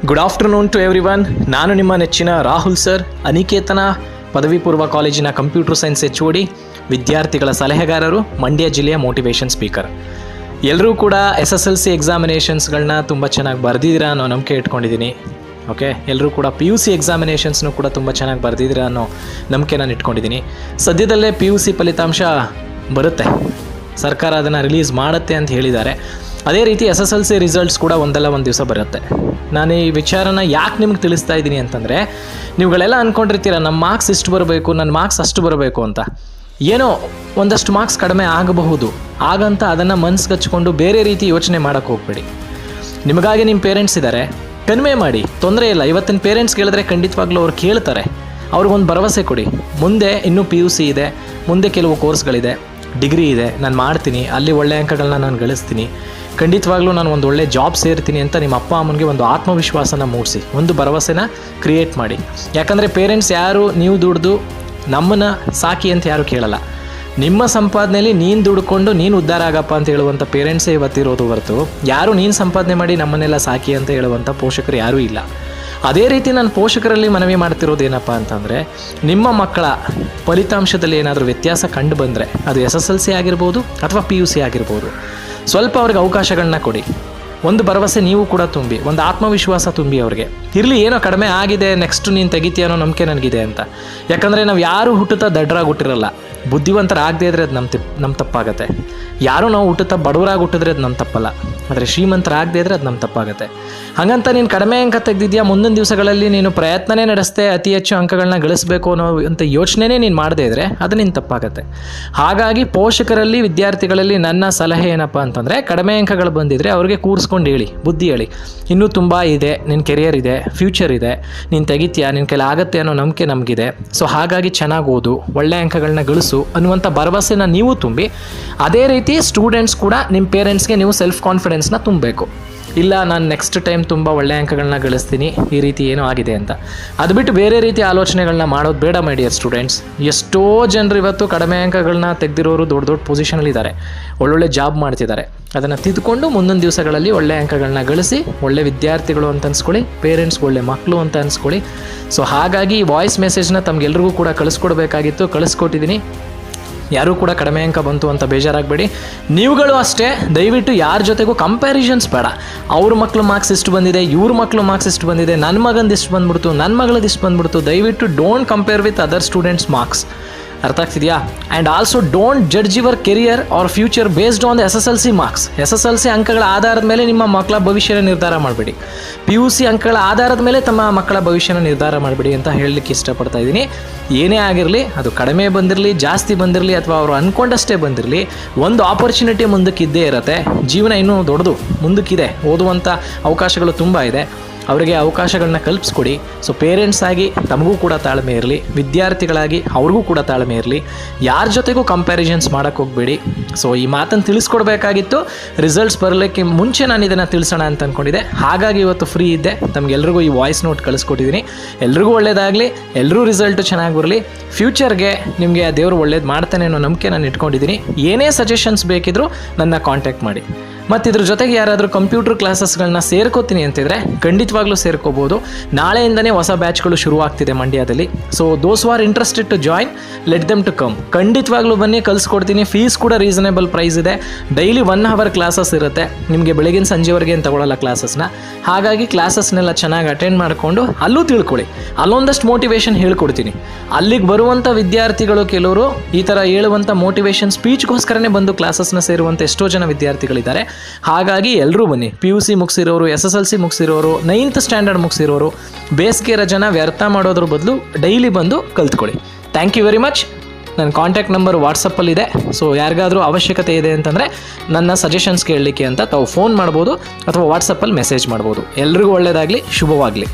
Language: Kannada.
Good afternoon to everyone. ನಾನು ನಿಮ್ಮ ನೆಚ್ಚಿನ ರಾಹುಲ್ ಸರ್, ಅನಿಕೇತನ ಪದವಿ ಪೂರ್ವ ಕಾಲೇಜಿನ ಕಂಪ್ಯೂಟರ್ ಸೈನ್ಸ್ HOD, ವಿದ್ಯಾರ್ಥಿಗಳ ಸಲಹೆಗಾರರು, ಮಂಡ್ಯ ಜಿಲ್ಲೆಯ ಮೋಟಿವೇಶನ್ ಸ್ಪೀಕರ್. ಎಲ್ಲರೂ ಕೂಡ SSLC ಎಕ್ಸಾಮಿನೇಷನ್ಸ್ಗಳನ್ನ ತುಂಬ ಚೆನ್ನಾಗಿ ಬರೆದಿದ್ದೀರಾ ಅನ್ನೋ ನಂಬಿಕೆ ಇಟ್ಕೊಂಡಿದ್ದೀನಿ. ಓಕೆ, ಎಲ್ಲರೂ ಕೂಡ PUC ಎಕ್ಸಾಮಿನೇಷನ್ಸ್ನು ಕೂಡ ತುಂಬ ಚೆನ್ನಾಗಿ ಬರೆದಿದ್ದೀರಾ ಅನ್ನೋ ನಂಬಿಕೆ ನಾನು ಇಟ್ಕೊಂಡಿದ್ದೀನಿ. ಸದ್ಯದಲ್ಲೇ PUC ಫಲಿತಾಂಶ ಬರುತ್ತೆ, ಸರ್ಕಾರ ಅದನ್ನು ರಿಲೀಸ್ ಮಾಡುತ್ತೆ ಅಂತ ಹೇಳಿದ್ದಾರೆ. ಅದೇ ರೀತಿ SSLC ರಿಸಲ್ಟ್ಸ್ ಕೂಡ ಒಂದಲ್ಲ ಒಂದು ದಿವಸ ಬರುತ್ತೆ. ನಾನು ಈ ವಿಚಾರನ ಯಾಕೆ ನಿಮ್ಗೆ ತಿಳಿಸ್ತಾ ಇದ್ದೀನಿ ಅಂತಂದರೆ, ನೀವುಗಳೆಲ್ಲ ಅಂದ್ಕೊಂಡಿರ್ತೀರ ನಮ್ಮ ಮಾರ್ಕ್ಸ್ ಇಷ್ಟು ಬರಬೇಕು, ನನ್ನ ಮಾರ್ಕ್ಸ್ ಅಷ್ಟು ಬರಬೇಕು ಅಂತ. ಏನೋ ಒಂದಷ್ಟು ಮಾರ್ಕ್ಸ್ ಕಡಿಮೆ ಆಗಬಹುದು, ಹಾಗಂತ ಅದನ್ನು ಮನಸ್ಸಿಗೆ ಹಚ್ಕೊಂಡು ಬೇರೆ ರೀತಿ ಯೋಚನೆ ಮಾಡೋಕ್ಕೆ ಹೋಗಬೇಡಿ. ನಿಮಗಾಗಿ ನಿಮ್ಮ ಪೇರೆಂಟ್ಸ್ ಇದ್ದಾರೆ, ಕನ್ವೆ ಮಾಡಿ, ತೊಂದರೆ ಇಲ್ಲ. ಇವತ್ತಿನ ಪೇರೆಂಟ್ಸ್ ಕೇಳಿದ್ರೆ ಖಂಡಿತವಾಗ್ಲೂ ಅವ್ರು ಕೇಳ್ತಾರೆ. ಅವ್ರಿಗೊಂದು ಭರವಸೆ ಕೊಡಿ. ಮುಂದೆ ಇನ್ನೂ PUC ಇದೆ, ಮುಂದೆ ಕೆಲವು ಕೋರ್ಸ್ಗಳಿದೆ, ಡಿಗ್ರಿ ಇದೆ, ನಾನು ಮಾಡ್ತೀನಿ, ಅಲ್ಲಿ ಒಳ್ಳೆಯ ಅಂಕಗಳನ್ನ ನಾನು ಗಳಿಸ್ತೀನಿ, ಖಂಡಿತವಾಗ್ಲೂ ನಾನು ಒಂದು ಒಳ್ಳೆ ಜಾಬ್ ಸೇರ್ತೀನಿ ಅಂತ ನಿಮ್ಮ ಅಪ್ಪ ಅಮ್ಮನಿಗೆ ಒಂದು ಆತ್ಮವಿಶ್ವಾಸನ ಮೂಡಿಸಿ, ಒಂದು ಭರವಸೆನ ಕ್ರಿಯೇಟ್ ಮಾಡಿ. ಯಾಕಂದರೆ ಪೇರೆಂಟ್ಸ್ ಯಾರು ನೀವು ದುಡ್ದು ನಮ್ಮನ್ನು ಸಾಕಿ ಅಂತ ಯಾರು ಕೇಳಲ್ಲ. ನಿಮ್ಮ ಸಂಪಾದನೆಯಲ್ಲಿ ನೀನು ದುಡ್ಕೊಂಡು ನೀನು ಉದ್ಧಾರ ಆಗಪ್ಪ ಅಂತ ಹೇಳುವಂಥ ಪೇರೆಂಟ್ಸೇ ಇವತ್ತಿರೋದು ಹೊರತು ಯಾರು ನೀನು ಸಂಪಾದನೆ ಮಾಡಿ ನಮ್ಮನ್ನೆಲ್ಲ ಸಾಕಿ ಅಂತ ಹೇಳುವಂಥ ಪೋಷಕರು ಯಾರೂ ಇಲ್ಲ. ಅದೇ ರೀತಿ ನಾನು ಪೋಷಕರಲ್ಲಿ ಮನವಿ ಮಾಡ್ತಿರೋದು ಏನಪ್ಪ ಅಂತಂದರೆ, ನಿಮ್ಮ ಮಕ್ಕಳ ಫಲಿತಾಂಶದಲ್ಲಿ ಏನಾದರೂ ವ್ಯತ್ಯಾಸ ಕಂಡು ಬಂದರೆ, ಅದು SSLC ಆಗಿರ್ಬೋದು ಅಥವಾ PUC ಆಗಿರ್ಬೋದು, ಸ್ವಲ್ಪ ಅವ್ರಿಗೆ ಅವಕಾಶಗಳನ್ನ ಕೊಡಿ. ಒಂದು ಭರವಸೆ ನೀವು ಕೂಡ ತುಂಬಿ, ಒಂದು ಆತ್ಮವಿಶ್ವಾಸ ತುಂಬಿ ಅವ್ರಿಗೆ. ಇರಲಿ, ಏನೋ ಕಡಿಮೆ ಆಗಿದೆ, ನೆಕ್ಸ್ಟ್ ನೀನು ತೆಗಿತೀಯ ಅನ್ನೋ ನಂಬಿಕೆ ನನಗಿದೆ ಅಂತ. ಯಾಕಂದರೆ ನಾವು ಯಾರು ಹುಟ್ಟುತ್ತಾ ದಡ್ಡರಾಗಿ ಹುಟ್ಟಿರಲ್ಲ. ಬುದ್ಧಿವಂತರಾಗದೇ ಇದ್ದರೆ ಅದು ನಮ್ಮ ತಪ್ಪಾಗತ್ತೆ. ಯಾರು ನಾವು ಹುಟ್ಟುತ್ತಾ ಬಡವರಾಗಿ ಹುಟ್ಟಿದ್ರೆ ಅದು ನಮ್ಮ ತಪ್ಪಲ್ಲ, ಆದರೆ ಶ್ರೀಮಂತರಾಗದೇ ಇದ್ದರೆ ಅದು ನಮ್ಮ ತಪ್ಪಾಗುತ್ತೆ. ಹಾಗಂತ ನೀನು ಕಡಿಮೆ ಅಂಕ ತೆಗೆದಿದ್ಯಾ, ಮುಂದಿನ ದಿವಸಗಳಲ್ಲಿ ನೀನು ಪ್ರಯತ್ನನೇ ನಡೆಸ್ದೆ ಅತಿ ಹೆಚ್ಚು ಅಂಕಗಳನ್ನ ಗಳಿಸಬೇಕು ಅನ್ನೋ ಅಂತ ಯೋಚನೆನೇ ನೀನು ಮಾಡದೇ ಇದ್ದರೆ ಅದು ನಿನ್ನ ತಪ್ಪಾಗುತ್ತೆ. ಹಾಗಾಗಿ ಪೋಷಕರಲ್ಲಿ, ವಿದ್ಯಾರ್ಥಿಗಳಲ್ಲಿ ನನ್ನ ಸಲಹೆ ಏನಪ್ಪ ಅಂತಂದರೆ, ಕಡಿಮೆ ಅಂಕಗಳು ಬಂದಿದ್ದರೆ ಅವ್ರಿಗೆ ಕೂರಿಸ್ಕೊಂಡು ಹೇಳಿ, ಬುದ್ಧಿ ಹೇಳಿ, ಇನ್ನೂ ತುಂಬ ಇದೆ, ನಿನ್ನ ಕೆರಿಯರ್ ಇದೆ, ಫ್ಯೂಚರ್ ಇದೆ, ನೀನು ತೆಗಿತೀಯಾ, ನಿನ್ನ ಕೈಲಿ ಆಗುತ್ತೆ ಅನ್ನೋ ನಂಬಿಕೆ ನಮಗಿದೆ. ಸೊ ಹಾಗಾಗಿ ಚೆನ್ನಾಗಿ ಓದು, ಒಳ್ಳೆ ಅಂಕಗಳನ್ನ ಗಳಿಸು ಅನ್ನುವಂಥ ಭರವಸೆನ ನೀವು ತುಂಬಿ, ಅದೇ ರೀತಿ ಸ್ಟೂಡೆಂಟ್ಸ್ ಕೂಡ ನಿಮ್ಮ ಪೇರೆಂಟ್ಸ್ಗೆ ನೀವು ಸೆಲ್ಫ್ ಕಾನ್ಫಿಡೆನ್ಸ್ನ ತುಂಬಬೇಕು. ಇಲ್ಲ, ನಾನು ನೆಕ್ಸ್ಟ್ ಟೈಮ್ ತುಂಬ ಒಳ್ಳೆಯ ಅಂಕಗಳನ್ನ ಗಳಿಸ್ತೀನಿ, ಈ ರೀತಿ ಏನೋ ಆಗಿದೆ ಅಂತ. ಅದು ಬಿಟ್ಟು ಬೇರೆ ರೀತಿ ಆಲೋಚನೆಗಳನ್ನ ಮಾಡೋದು ಬೇಡ ಮೈ ಡಿಯರ್ ಸ್ಟೂಡೆಂಟ್ಸ್. ಎಷ್ಟೋ ಜನರು ಇವತ್ತು ಕಡಿಮೆ ಅಂಕಗಳನ್ನ ತೆಗೆದಿರೋರು ದೊಡ್ಡ ದೊಡ್ಡ ಪೊಸಿಷನಲ್ಲಿದ್ದಾರೆ, ಒಳ್ಳೊಳ್ಳೆ ಜಾಬ್ ಮಾಡ್ತಿದ್ದಾರೆ. ಅದನ್ನು ತಿದ್ದುಕೊಂಡು ಮುಂದಿನ ದಿವಸಗಳಲ್ಲಿ ಒಳ್ಳೆಯ ಅಂಕಗಳನ್ನ ಗಳಿಸಿ, ಒಳ್ಳೆ ವಿದ್ಯಾರ್ಥಿಗಳು ಅಂತ ಅನ್ಸ್ಕೊಳ್ಳಿ, ಪೇರೆಂಟ್ಸ್ ಒಳ್ಳೆ ಮಕ್ಕಳು ಅಂತ ಅನ್ಸ್ಕೊಳ್ಳಿ. ಸೊ ಹಾಗಾಗಿ ಈ ವಾಯ್ಸ್ ಮೆಸೇಜ್ನ ತಮಗೆಲ್ರಿಗೂ ಕೂಡ ಕಳಿಸ್ಕೊಡ್ಬೇಕಾಗಿತ್ತು, ಕಳಿಸ್ಕೊಟ್ಟಿದ್ದೀನಿ. ಯಾರೂ ಕೂಡ ಕಡಿಮೆ ಅಂಕ ಬಂತು ಅಂತ ಬೇಜಾರಾಗಬೇಡಿ. ನೀವುಗಳು ಅಷ್ಟೇ, ದಯವಿಟ್ಟು ಯಾರ ಜೊತೆಗೂ ಕಂಪ್ಯಾರಿಸನ್ಸ್ ಬೇಡ. ಅವ್ರ ಮಕ್ಕಳು ಮಾರ್ಕ್ಸ್ ಇಷ್ಟು ಬಂದಿದೆ, ಇವ್ರ ಮಕ್ಕಳು ಮಾರ್ಕ್ಸ್ ಇಷ್ಟು ಬಂದಿದೆ, ನನ್ನ ಮಗಂದು ಇಷ್ಟು ಬಂದ್ಬಿಡ್ತು, ನನ್ನ ಮಗಳದ್ದು ಇಷ್ಟು ಬಂದ್ಬಿಡ್ತು. ದಯವಿಟ್ಟು don't compare with other students marks. ಅರ್ಥ ಆಗ್ತಿದೆಯಾ? And also don't judge your career or future based on the SSLC marks. SSLC ಅಂಕಗಳ ಆಧಾರದ ಮೇಲೆ ನಿಮ್ಮ ಮಕ್ಕಳ ಭವಿಷ್ಯನ ನಿರ್ಧಾರ ಮಾಡಬೇಡಿ. PUC ಅಂಕಗಳ ಆಧಾರದ ಮೇಲೆ ತಮ್ಮ ಮಕ್ಕಳ ಭವಿಷ್ಯನ ನಿರ್ಧಾರ ಮಾಡಬೇಡಿ ಅಂತ ಹೇಳಲಿಕ್ಕೆ ಇಷ್ಟಪಡ್ತಾ ಇದ್ದೀನಿ. ಏನೇ ಆಗಿರಲಿ, ಅದು ಕಡಿಮೆ ಬಂದಿರಲಿ, ಜಾಸ್ತಿ ಬಂದಿರಲಿ, ಅಥವಾ ಅವರು ಅಂದ್ಕೊಂಡಷ್ಟೇ ಬಂದಿರಲಿ, ಒಂದು ಆಪರ್ಚುನಿಟಿ ಮುಂದಕ್ಕಿದ್ದೇ ಇರುತ್ತೆ. ಜೀವನ ಇನ್ನೂ ದೊಡ್ಡದು, ಮುಂದಕ್ಕಿದೆ, ಓದುವಂಥ ಅವಕಾಶಗಳು ತುಂಬ ಇದೆ. ಅವರಿಗೆ ಅವಕಾಶಗಳನ್ನ ಕಲ್ಪಿಸ್ಕೊಡಿ. ಸೊ ಪೇರೆಂಟ್ಸ್ ಆಗಿ ತಮಗೂ ಕೂಡ ತಾಳ್ಮೆ ಇರಲಿ, ವಿದ್ಯಾರ್ಥಿಗಳಾಗಿ ಅವ್ರಿಗೂ ಕೂಡ ತಾಳ್ಮೆ ಇರಲಿ. ಯಾರ ಜೊತೆಗೂ ಕಂಪ್ಯಾರಿಸನ್ಸ್ ಮಾಡೋಕ್ಕೆ ಹೋಗಬೇಡಿ. ಸೊ ಈ ಮಾತನ್ನು ತಿಳಿಸ್ಕೊಡ್ಬೇಕಾಗಿತ್ತು. ರಿಸಲ್ಟ್ಸ್ ಬರಲಿಕ್ಕೆ ಮುಂಚೆ ನಾನು ಇದನ್ನು ತಿಳಿಸೋಣ ಅಂತ ಅಂದ್ಕೊಂಡಿದ್ದೆ. ಹಾಗಾಗಿ ಇವತ್ತು ಫ್ರೀ ಇದ್ದೆ, ತಮಗೆಲ್ರಿಗೂ ಈ ವಾಯ್ಸ್ ನೋಟ್ ಕಳಿಸ್ಕೊಟ್ಟಿದ್ದೀನಿ. ಎಲ್ರಿಗೂ ಒಳ್ಳೆಯದಾಗಲಿ, ಎಲ್ಲರೂ ರಿಸಲ್ಟು ಚೆನ್ನಾಗಿ ಬರಲಿ. ಫ್ಯೂಚರ್ಗೆ ನಿಮಗೆ ಆ ದೇವರು ಒಳ್ಳೇದು ಮಾಡ್ತಾನೆ ಅನ್ನೋ ನಂಬಿಕೆ ನಾನು ಇಟ್ಕೊಂಡಿದ್ದೀನಿ. ಏನೇ ಸಜೆಷನ್ಸ್ ಬೇಕಿದ್ರೂ ನನ್ನ ಕಾಂಟ್ಯಾಕ್ಟ್ ಮಾಡಿ. ಮತ್ತು ಇದ್ರ ಜೊತೆಗೆ ಯಾರಾದರೂ ಕಂಪ್ಯೂಟರ್ ಕ್ಲಾಸಸ್ಗಳನ್ನ ಸೇರ್ಕೋತೀನಿ ಅಂತಿದ್ರೆ ಖಂಡಿತವಾಗ್ಲೂ ಸೇರ್ಕೋಬೋದು. ನಾಳೆಯಿಂದನೇ ಹೊಸ ಬ್ಯಾಚ್ಗಳು ಶುರುವಾಗ್ತಿದೆ ಮಂಡ್ಯದಲ್ಲಿ. So those are interested to join, let them to come. ಖಂಡಿತವಾಗ್ಲೂ ಬನ್ನಿ, ಕಲಿಸ್ಕೊಡ್ತೀನಿ. ಫೀಸ್ ಕೂಡ ರೀಸನೇಬಲ್ ಪ್ರೈಸ್ ಇದೆ. ಡೈಲಿ 1 hour ಕ್ಲಾಸಸ್ ಇರುತ್ತೆ ನಿಮಗೆ, ಬೆಳಗಿನ ಸಂಜೆವರೆಗೆ ಏನು ತಗೊಳ್ಳಲ್ಲ ಕ್ಲಾಸಸ್ನ. ಹಾಗಾಗಿ ಕ್ಲಾಸಸ್ನೆಲ್ಲ ಚೆನ್ನಾಗಿ ಅಟೆಂಡ್ ಮಾಡಿಕೊಂಡು ಅಲ್ಲೂ ತಿಳ್ಕೊಳ್ಳಿ. ಅಲ್ಲೊಂದಷ್ಟು ಮೋಟಿವೇಶನ್ ಹೇಳ್ಕೊಡ್ತೀನಿ. ಅಲ್ಲಿಗೆ ಬರುವಂಥ ವಿದ್ಯಾರ್ಥಿಗಳು ಕೆಲವರು ಈ ಥರ ಹೇಳುವಂಥ ಮೋಟಿವೇಶನ್ ಸ್ಪೀಚ್ಗೋಸ್ಕರನೇ ಬಂದು ಕ್ಲಾಸಸ್ನ ಸೇರುವಂಥ ಎಷ್ಟೋ ಜನ ವಿದ್ಯಾರ್ಥಿಗಳಿದ್ದಾರೆ. ಹಾಗಾಗಿ ಎಲ್ಲರೂ ಬನ್ನಿ. PUC ಮುಗಿಸಿರೋರು, SSLC ಮುಗಿಸಿರೋರು, 9th ಸ್ಟ್ಯಾಂಡರ್ಡ್ ಮುಗಿಸಿರೋರು, ಬೇಸಿಗೆ ರಜನ ವ್ಯರ್ಥ ಮಾಡೋದ್ರ ಬದಲು ಡೈಲಿ ಬಂದು ಕಲ್ತ್ಕೊಳ್ಳಿ. Thank you very much. ನನ್ನ ಕಾಂಟ್ಯಾಕ್ಟ್ ನಂಬರ್ ವಾಟ್ಸಪ್ಪಲ್ಲಿದೆ. ಸೊ ಯಾರಿಗಾದರೂ ಅವಶ್ಯಕತೆ ಇದೆ ಅಂತಂದರೆ ನನ್ನ ಸಜೆಷನ್ಸ್ ಕೇಳಲಿಕ್ಕೆ ಅಂತ ತಾವು ಫೋನ್ ಮಾಡ್ಬೋದು ಅಥವಾ ವಾಟ್ಸಪ್ಪಲ್ಲಿ ಮೆಸೇಜ್ ಮಾಡ್ಬೋದು. ಎಲ್ರಿಗೂ ಒಳ್ಳೆಯದಾಗಲಿ, ಶುಭವಾಗಲಿ.